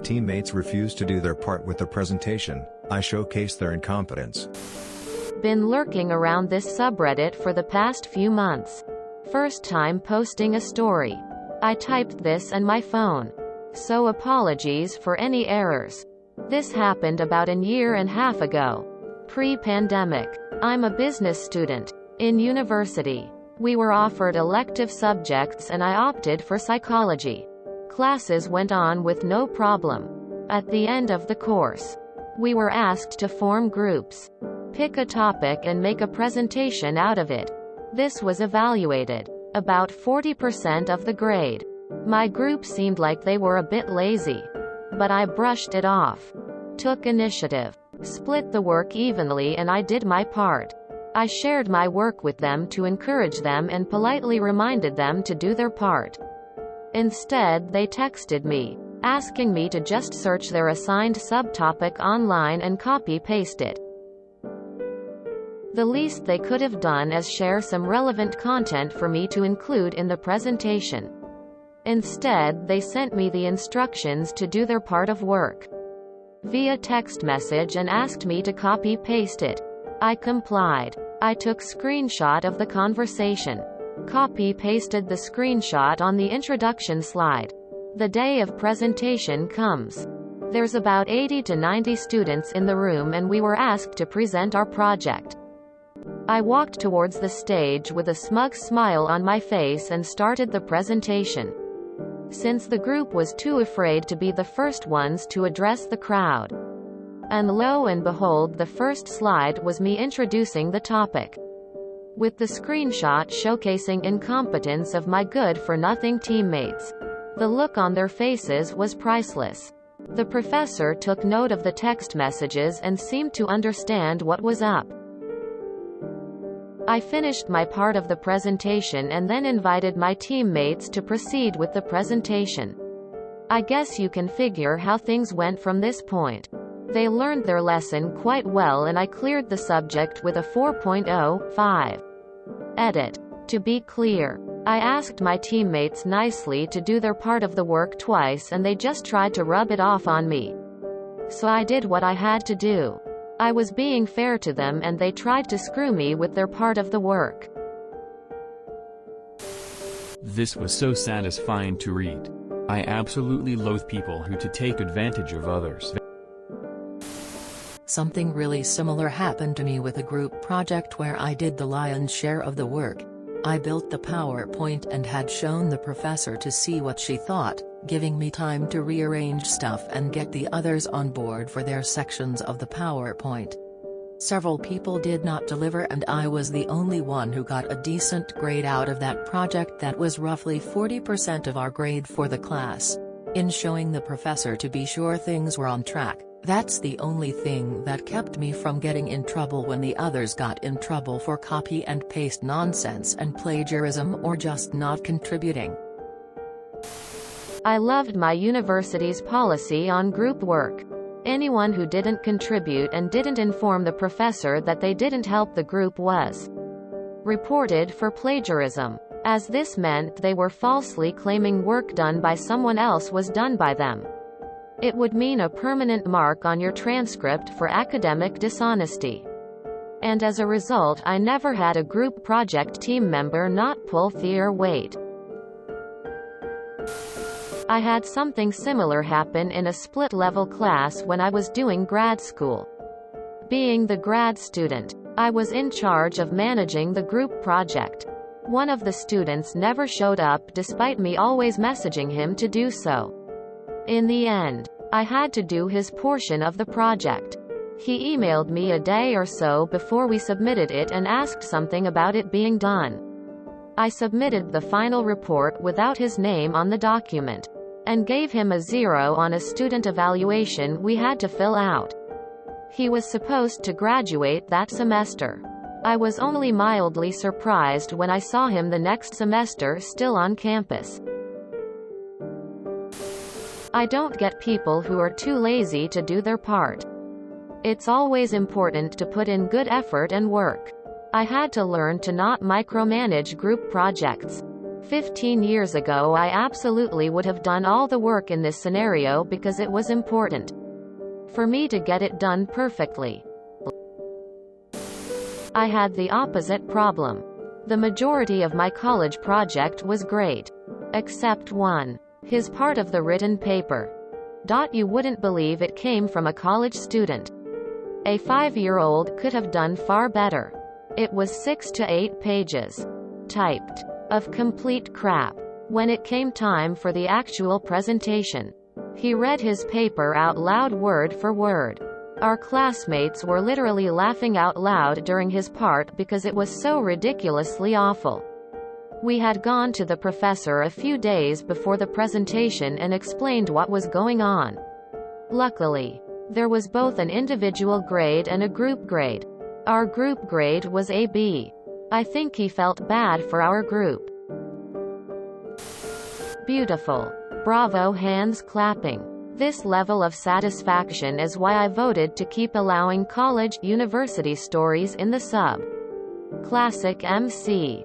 Teammates refuse to do their part with the presentation. I showcase their incompetence. Been lurking around this subreddit for the past few months. First time posting a story. I typed this and my phone. So apologies for any errors. This happened about a year and a half ago. Pre-pandemic. I'm a business student. In university. We were offered elective subjects and I opted for psychology. Classes went on with no problem. At the end of the course, we were asked to form groups. Pick a topic and make a presentation out of it. This was evaluated. About 40% of the grade. My group seemed like they were a bit lazy. But I brushed it off. Took initiative. Split the work evenly and I did my part. I shared my work with them to encourage them and politely reminded them to do their part. Instead, they texted me, asking me to just search their assigned subtopic online and copy-paste it. The least they could have done is share some relevant content for me to include in the presentation. Instead, they sent me the instructions to do their part of work via text message and asked me to copy-paste it. I complied. I took screenshot of the conversation. Copy-pasted the screenshot on the introduction slide. The day of presentation comes. There's about 80 to 90 students in the room and we were asked to present our project. I walked towards the stage with a smug smile on my face and started the presentation. Since the group was too afraid to be the first ones to address the crowd. And lo and behold, the first slide was me introducing the topic. With the screenshot showcasing incompetence of my good-for-nothing teammates. The look on their faces was priceless. The professor took note of the text messages and seemed to understand what was up. I finished my part of the presentation and then invited my teammates to proceed with the presentation. I guess you can figure how things went from this point. They learned their lesson quite well and I cleared the subject with a 4.05. Edit. To be clear, I asked my teammates nicely to do their part of the work twice and they just tried to rub it off on me. So I did what I had to do. I was being fair to them and they tried to screw me with their part of the work. This was so satisfying to read. I absolutely loathe people who take advantage of others. Something really similar happened to me with a group project where I did the lion's share of the work. I built the PowerPoint and had shown the professor to see what she thought, giving me time to rearrange stuff and get the others on board for their sections of the PowerPoint. Several people did not deliver and I was the only one who got a decent grade out of that project that was roughly 40% of our grade for the class. In showing the professor to be sure things were on track, that's the only thing that kept me from getting in trouble when the others got in trouble for copy and paste nonsense and plagiarism or just not contributing. I loved my university's policy on group work. Anyone who didn't contribute and didn't inform the professor that they didn't help the group was reported for plagiarism, as this meant they were falsely claiming work done by someone else was done by them. It would mean a permanent mark on your transcript for academic dishonesty. And as a result, I never had a group project team member not pull their weight. I had something similar happen in a split-level class when I was doing grad school. Being the grad student, I was in charge of managing the group project. One of the students never showed up despite me always messaging him to do so. In the end, I had to do his portion of the project. He emailed me a day or so before we submitted it and asked something about it being done. I submitted the final report without his name on the document, and gave him a 0 on a student evaluation we had to fill out. He was supposed to graduate that semester. I was only mildly surprised when I saw him the next semester still on campus. I don't get people who are too lazy to do their part. It's always important to put in good effort and work. I had to learn to not micromanage group projects. 15 years ago I absolutely would have done all the work in this scenario because it was important for me to get it done perfectly. I had the opposite problem. The majority of my college project was great. Except one. His part of the written paper. You wouldn't believe it came from a college student. A 5-year-old could have done far better. It was 6 to 8 pages. Typed. Of complete crap. When it came time for the actual presentation, he read his paper out loud word for word. Our classmates were literally laughing out loud during his part because it was so ridiculously awful. We had gone to the professor a few days before the presentation and explained what was going on. Luckily, there was both an individual grade and a group grade. Our group grade was a B. I think he felt bad for our group. Beautiful. Bravo, hands clapping. This level of satisfaction is why I voted to keep allowing college, university stories in the sub. Classic MC.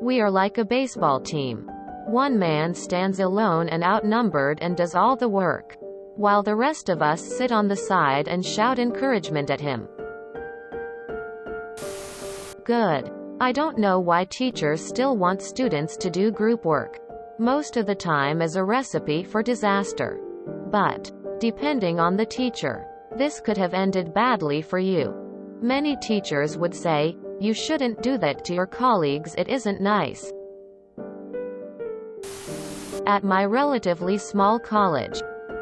We are like a baseball team. One man stands alone and outnumbered and does all the work, while the rest of us sit on the side and shout encouragement at him. Good. I don't know why teachers still want students to do group work. Most of the time is a recipe for disaster. But, depending on the teacher, this could have ended badly for you. Many teachers would say, "You shouldn't do that to your colleagues, it isn't nice." At my relatively small college,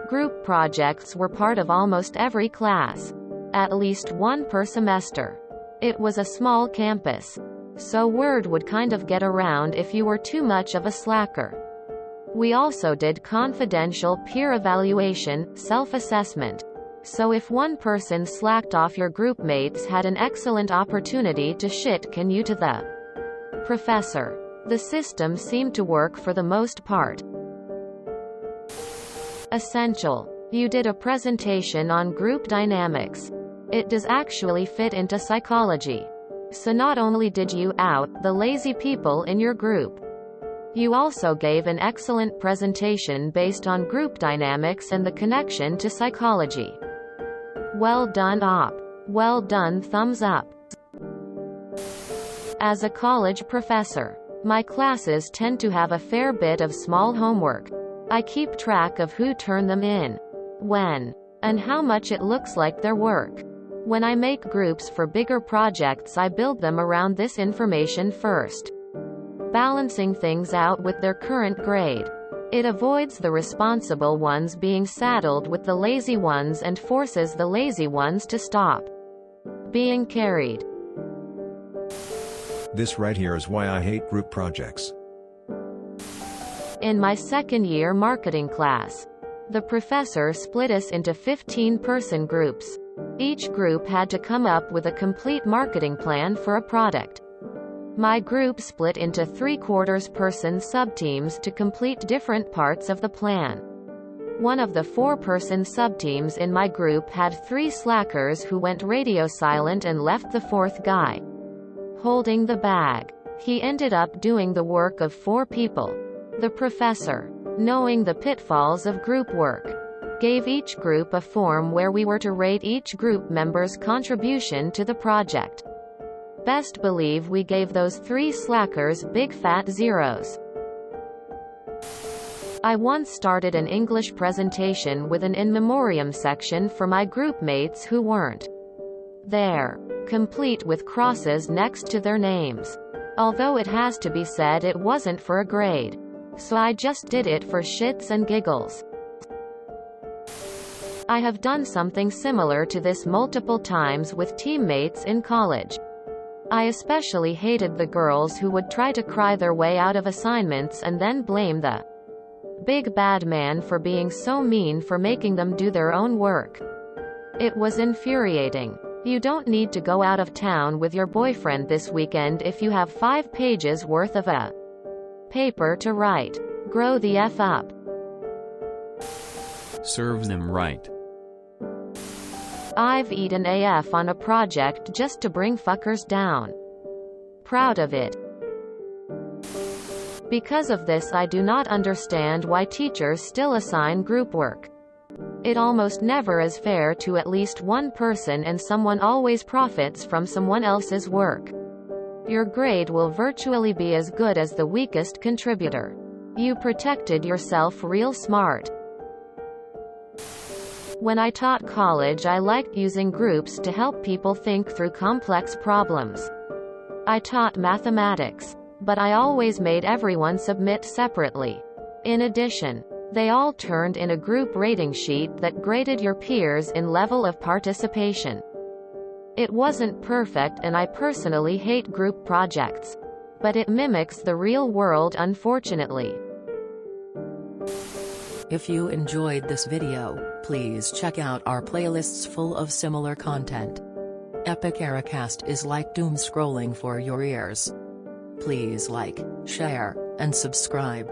group projects were part of almost every class. At least one per semester. It was a small campus, so word would kind of get around if you were too much of a slacker. We also did confidential peer evaluation, self-assessment. So if one person slacked off, your group mates had an excellent opportunity to shit-can you to the professor. The system seemed to work for the most part. Essential. You did a presentation on group dynamics. It does actually fit into psychology. So not only did you out the lazy people in your group, you also gave an excellent presentation based on group dynamics and the connection to psychology. Well done, op. Well done, thumbs up. As a college professor, my classes tend to have a fair bit of small homework. I keep track of who turned them in, when, and how much it looks like their work. When I make groups for bigger projects, I build them around this information first, balancing things out with their current grade. It avoids the responsible ones being saddled with the lazy ones and forces the lazy ones to stop being carried. This right here is why I hate group projects. In my second-year marketing class, the professor split us into 15-person groups. Each group had to come up with a complete marketing plan for a product. My group split into 3/4-person subteams to complete different parts of the plan. One of the 4-person subteams in my group had 3 slackers who went radio silent and left the 4th guy holding the bag. He ended up doing the work of 4 people. The professor, knowing the pitfalls of group work, gave each group a form where we were to rate each group member's contribution to the project. Best believe we gave those 3 slackers big fat zeros. I once started an English presentation with an in memoriam section for my group mates who weren't there, complete with crosses next to their names. Although it has to be said it wasn't for a grade. So I just did it for shits and giggles. I have done something similar to this multiple times with teammates in college. I especially hated the girls who would try to cry their way out of assignments and then blame the big bad man for being so mean for making them do their own work. It was infuriating. You don't need to go out of town with your boyfriend this weekend if you have 5 pages worth of a paper to write. Grow the F up. Serves them right. I've eaten AF on a project just to bring fuckers down. Proud of it. Because of this, I do not understand why teachers still assign group work. It almost never is fair to at least one person, and someone always profits from someone else's work. Your grade will virtually be as good as the weakest contributor. You protected yourself real smart. When I taught college, I liked using groups to help people think through complex problems. I taught mathematics, but I always made everyone submit separately. In addition, they all turned in a group rating sheet that graded your peers in level of participation. It wasn't perfect, and I personally hate group projects. But it mimics the real world, unfortunately. If you enjoyed this video, please check out our playlists full of similar content. Epic Eracast is like doom scrolling for your ears. Please like, share, and subscribe.